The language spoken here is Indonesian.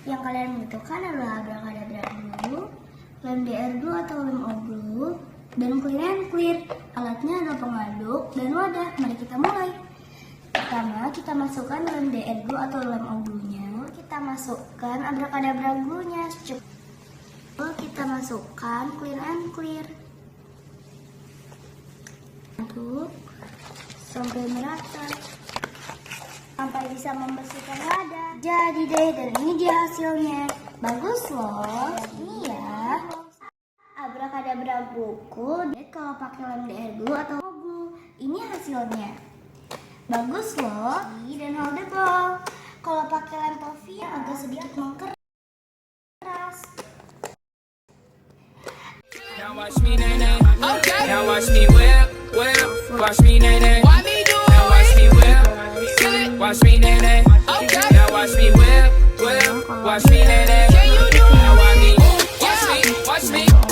Yang kalian butuhkan adalah Abrakadabra glue, lem DR glue atau lem O glue, dan clean and clear. Alatnya adalah pengaduk dan wadah. Mari kita mulai. Pertama, kita masukkan lem DR glue atau lem O glue-nya. Kita masukkan Abrakadabra glue-nya. Kita masukkan clean and clear. Aduk sampai merata, sampai bisa membersihkan wadah. Jadi deh, dan ini dia hasilnya. Bagus loh. Ini ya Abrakadabra buku. Kalau pakai lem DR glue atau glue, ini hasilnya. Bagus loh, dan holdable. Kalau pakai lem toffee agak sedikit mengkeras. Now watch me nay nay. Okay. Now watch me whip, whip. Watch me nay nay. Why me do it? Now watch me whip. Watch me nay nay. Okay. Now watch me whip, whip. Watch me nay nay. Can you do it? Now watch me. Watch me. Watch me.